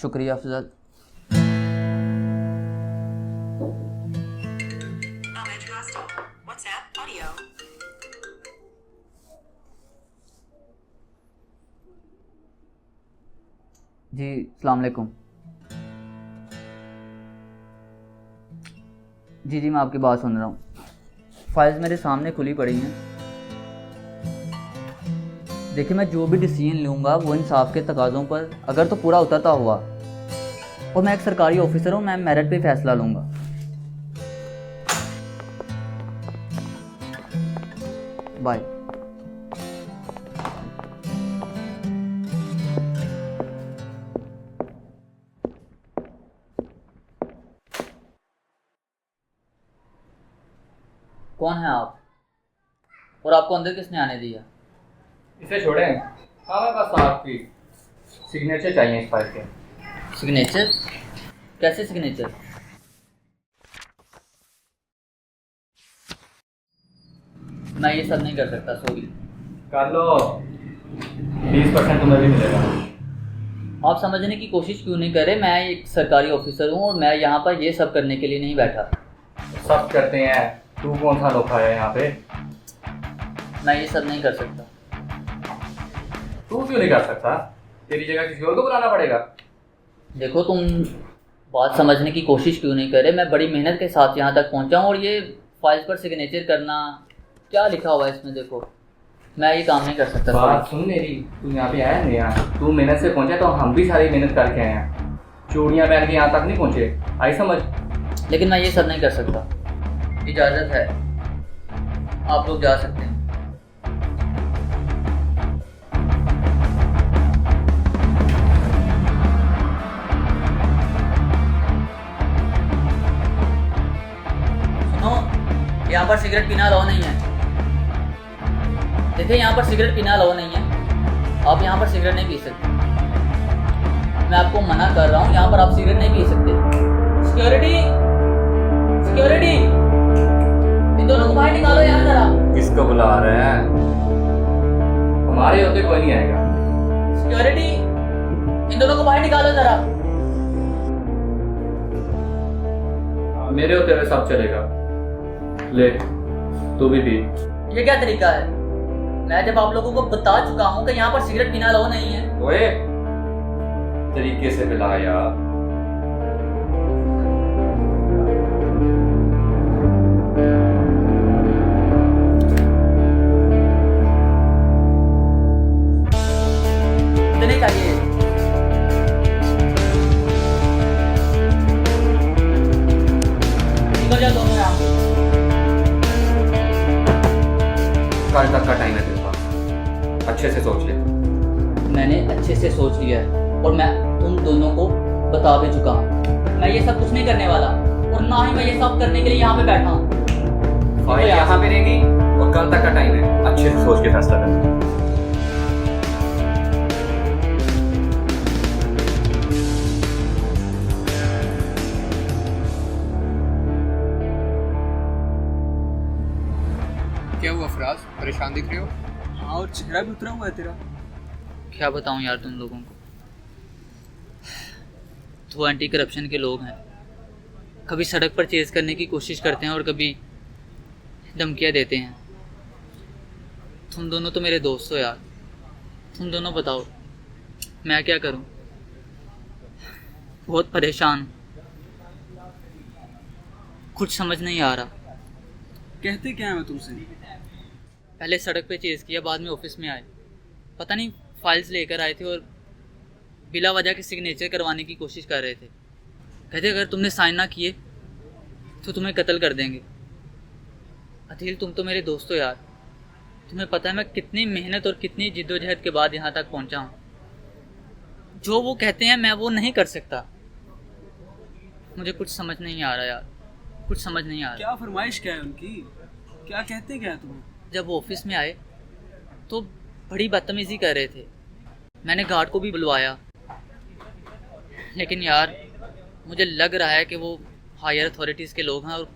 शुक्रिया अफजल। जी अस्सलाम वालेकुम। जी मैं आपकी बात सुन रहा हूँ। फाइल्स मेरे सामने खुली पड़ी हैं। देखिए, मैं जो भी डिसीजन लूँगा वो इंसाफ के तकाज़ों पर अगर तो पूरा उतरता हुआ, और मैं एक सरकारी ऑफिसर हूँ, मैं मेरिट पे फैसला लूँगा। बाय। कौन है आप, और आपको अंदर किसने आने दिया? इसे छोड़ें। हमें बस आपकी सिग्नेचर चाहिए इस फाइल के। सिग्नेचर? कैसे सिग्नेचर? मैं ये सब नहीं कर सकता, सॉरी। कर लो, 20% तुम्हें भी मिलेगा। आप समझने की कोशिश क्यों नहीं कर रहे? मैं एक सरकारी ऑफिसर हूँ और मैं यहाँ पर ये सब करने के लिए नहीं बैठा। सब करते हैं, तू कौन सा लोखा है यहाँ पे? मैं ये सब नहीं कर सकता। तू क्यों नहीं कर सकता? तेरी जगह किसी और को बुलाना पड़ेगा। देखो, तुम बात समझने की कोशिश क्यों नहीं कर रहे? मैं बड़ी मेहनत के साथ यहाँ तक पहुँचा हूँ, और ये फाइल्स पर सिग्नेचर करना, क्या लिखा हुआ है इसमें देखो, मैं ये काम नहीं कर सकता। बात सुन मेरी, तू यहाँ पे आया नहीं यार, तू मेहनत से पहुँचा तो हम भी सारी मेहनत करके आए हैं। चूड़ियाँ पहन के यहाँ तक नहीं पहुँचे, आई समझ? लेकिन मैं ये सब नहीं कर सकता। इजाज़त है, आप लोग जा सकते हैं। सुनो, यहाँ पर सिगरेट पीना अलाउ नहीं है। देखिए, यहाँ पर सिगरेट पीना अलाउ नहीं है। आप यहाँ पर सिगरेट नहीं पी सकते। मैं आपको मना कर रहा हूँ, यहाँ पर आप सिगरेट नहीं पी सकते। सिक्योरिटी, सिक्योरिटी, इन दोनों को बाहर निकालो यहाँ जरा। किसको बुला रहे हैं? हमारे होते कोई नहीं आएगा। सिक्योरिटी, इन दोनों को बाहर निकालो जरा। मेरे होते हुए सब चलेगा। ले, तू भी पी। ये क्या तरीका है? मैं जब आप लोगों को बता चुका हूँ कि यहाँ पर सिगरेट पीना अलाउ नहीं है। ओए, तरीके से पिला यार। नहीं चाहिए। निकल जाओ दोनों यहाँ से। कल तक का टाइम है तेरे पास, अच्छे से सोच ले। मैंने अच्छे से सोच लिया है, और मैं तुम दोनों को बता भी चुका हूँ। मैं ये सब कुछ नहीं करने वाला, और ना ही मैं ये सब करने के लिए यहाँ पे बैठा हूँ। फाइल यहाँ पे रहेगी, और कल तक का टाइम है, अच्छे से सोच के फैसला कर। क्या हुआ फराज, परेशान दिख रहे हो? हाँ, और चेहरा भी उतरा हुआ है तेरा। क्या बताऊँ यार तुम लोगों को। तो एंटी करप्शन के लोग हैं, कभी सड़क पर चेज़ करने की कोशिश करते हैं और कभी धमकियाँ देते हैं। तुम दोनों तो मेरे दोस्त हो यार, तुम दोनों बताओ मैं क्या करूं? बहुत परेशान हूं, कुछ समझ नहीं आ रहा। कहते क्या है मैं तुमसे? पहले सड़क पे चेज़ किया, बाद में ऑफिस में आए, पता नहीं फाइल्स लेकर आए थे और बिला वजह के सिग्नेचर करवाने की कोशिश कर रहे थे। कहते अगर तुमने साइन ना किए तो तुम्हें कत्ल कर देंगे। अदील, तुम तो मेरे दोस्त हो यार, तुम्हें पता है मैं कितनी मेहनत और कितनी जिद्दोजहद के बाद यहाँ तक पहुँचा हूँ। जो वो कहते हैं मैं वो नहीं कर सकता। मुझे कुछ समझ नहीं आ रहा यार, कुछ समझ नहीं आ रहा। क्या फरमाइश क्या है उनकी? क्या कहते क्या है तुम्हें? जब वो ऑफिस में आए तो बड़ी बदतमीज़ी कर रहे थे। मैंने गार्ड को भी बुलवाया, लेकिन यार मुझे लग रहा है कि वो हायर अथॉरिटीज़ के लोग हैं और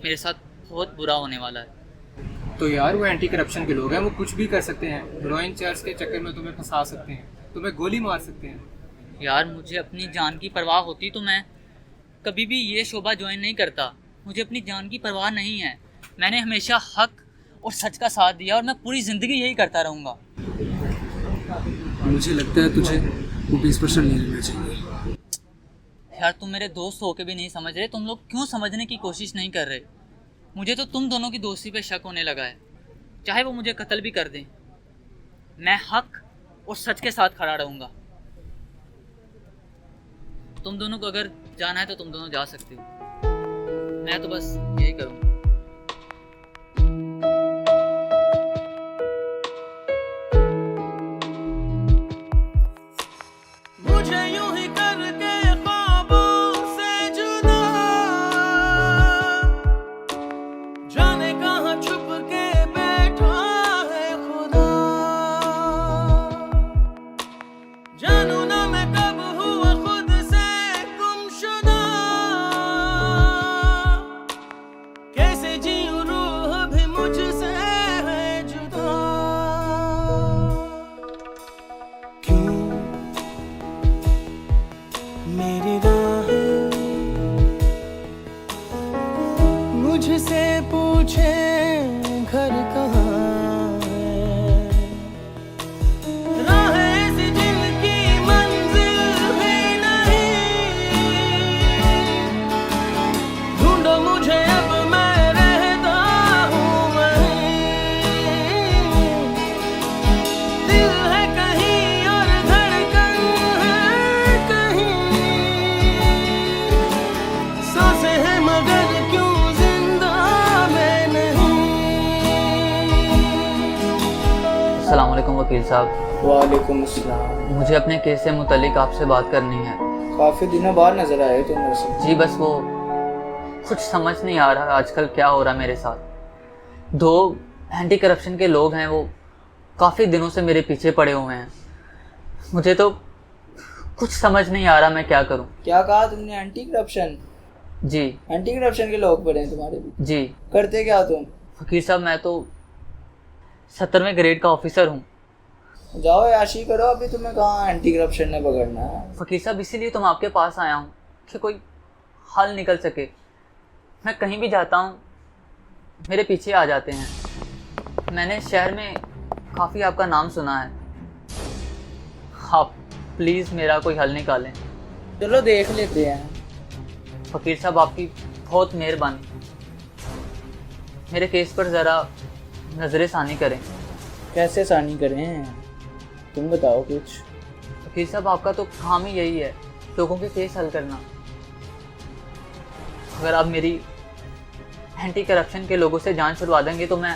मेरे साथ बहुत बुरा होने वाला है। तो यार वो एंटी करप्शन के लोग हैं, वो कुछ भी कर सकते हैं। लॉ एंड चार्ज के चक्कर में तुम्हें फंसा सकते हैं, तुम्हें गोली मार सकते हैं। यार मुझे अपनी जान की परवाह होती तो मैं कभी भी ये शोबा ज्वाइन नहीं करता। मुझे अपनी जान की परवाह नहीं है। मैंने हमेशा हक और सच का साथ दिया और मैं पूरी ज़िंदगी यही करता रहूँगा। मुझे लगता है तुझे वो 20% नहीं लेना चाहिए। यार तुम मेरे दोस्त होके भी नहीं समझ रहे। तुम लोग क्यों समझने की कोशिश नहीं कर रहे? मुझे तो तुम दोनों की दोस्ती पे शक होने लगा है। चाहे वो मुझे कत्ल भी कर दें, मैं हक और सच के साथ खड़ा रहूँगा। तुम दोनों को अगर जाना है तो तुम दोनों जा सकते हो। मैं तो बस यही करूँगा। मुझे यूं ही करके ख्वाबों से जुदा, जाने कहाँ छुप के बैठा है खुदा। जानू ना मैं कब हुआ खुद से गुमशुदा, कैसे जीऊं रूह भी मुझसे है जुदा। क्यों मेरी राहें मुझसे पूछे घर कहाँ है। राहें ऐसी जिनकी मंजिल भी नहीं, ढूंढो मुझे अब मैं रहता हूँ वहीं। दिल है कहीं और धड़कन है कहीं, सांसें हैं मगर क्यों जिंदा मैं नहीं। अस्सलाम वालेकुम वकील साहब। वालेकुम अस्सलाम। मुझे अपने केस से मुतल्लिक आपसे बात करनी है। काफी दिनों बाद नजर आए तुम वैसे। जी बस वो कुछ समझ नहीं आ रहा आजकल क्या हो रहा मेरे साथ। 2 एंटी करप्शन के लोग हैं, वो काफ़ी दिनों से मेरे पीछे पड़े हुए हैं। मुझे तो कुछ समझ नहीं आ रहा मैं क्या करूं। क्या कहा तुमने? Anti corruption? जी एंटी करप्शन के लोग पड़े हैं तुम्हारे भी? जी करते क्या तुम? वकील साहब मैं तो 70वें ग्रेड का ऑफिसर हूँ। जाओ याशी करो, अभी तुम्हें कहाँ एंटी करप्शन ने पकड़ना है। वकील साहब इसीलिए तो मैं आपके पास आया हूँ कि कोई हल निकल सके। मैं कहीं भी जाता हूँ मेरे पीछे आ जाते हैं। मैंने शहर में काफ़ी आपका नाम सुना है। आप प्लीज़ मेरा कोई हल निकालें। चलो देख लेते हैं। वकील साहब आपकी बहुत मेहरबानी। मेरे केस पर ज़रा नज़र सानी करें। कैसे सानी करें? तुम बताओ कुछ। वकील साहब आपका तो काम ही यही है, लोगों के केस हल करना। अगर आप मेरी एंटी करप्शन के लोगों से जान छुड़वा देंगे तो मैं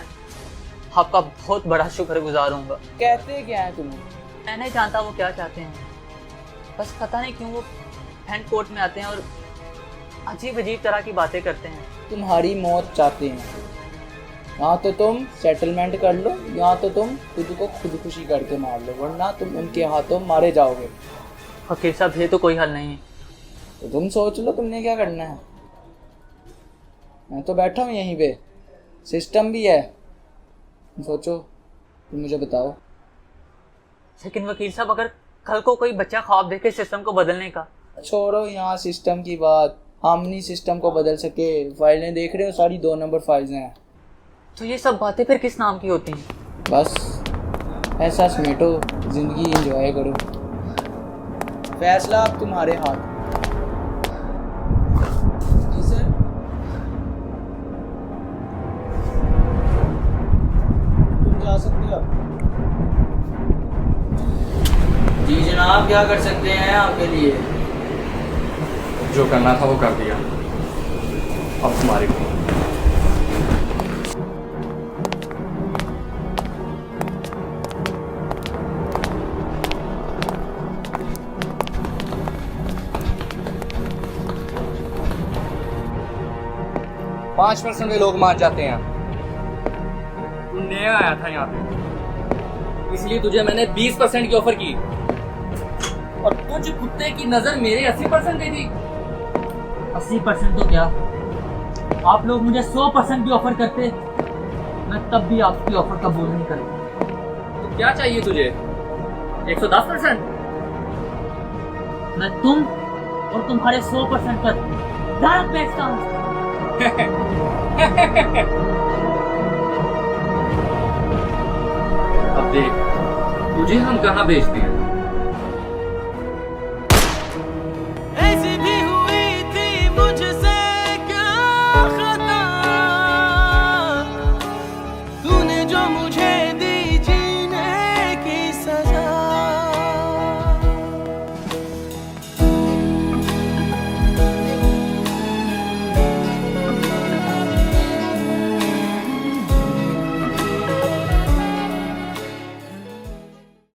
आपका बहुत बड़ा शुक्रगुजार हूँगा। कहते क्या है तुम्हें? मैं नहीं जानता वो क्या चाहते हैं, बस पता नहीं क्यों वो हैंड कोर्ट में आते हैं और अजीब अजीब तरह की बातें करते हैं। तुम्हारी मौत चाहते हैं। यहाँ तो तुम सेटलमेंट कर लो, यहाँ तो तुम खुद को खुदकुशी करके मार लो, वरना तुम उनके हाथों मारे जाओगे। वकील साहब ये तो कोई हल नहीं है। तो तुम सोच लो तुमने क्या करना है। मैं तो बैठा हूँ यहीं पे, सिस्टम भी है। सोचो, तुम मुझे बताओ। लेकिन वकील साहब अगर कल को कोई बच्चा ख्वाब देखे सिस्टम को बदलने का। छोड़ो यहाँ सिस्टम की बात, हम नहीं सिस्टम को बदल सके। फाइलें देख रहे हो, सारी 2 नंबर फाइल्स हैं। तो ये सब बातें फिर किस नाम की होती हैं? बस ऐसा समेटो, जिंदगी एंजॉय करो। फैसला अब तुम्हारे हाथ। जी सर। तुम जा सकते हो। जी जनाब, क्या कर सकते हैं आपके लिए? जो करना था वो कर दिया, अब तुम्हारी को। पाँच % लोग मान जाते हैं। तू नया आया था यहाँ पे, इसलिए तुझे मैंने 20% की ऑफर की और तुझ कुत्ते की नजर मेरे 80% दे दी। 80% तो क्या, आप लोग मुझे 100% की ऑफर करते, मैं तब भी आपकी ऑफर कबूल नहीं करता। तो क्या चाहिए तुझे? 110%? मैं तुम और तुम्हारे 100% पर भारत बेचता हूँ। अब देख तुझे हम कहाँ बेचते हैं।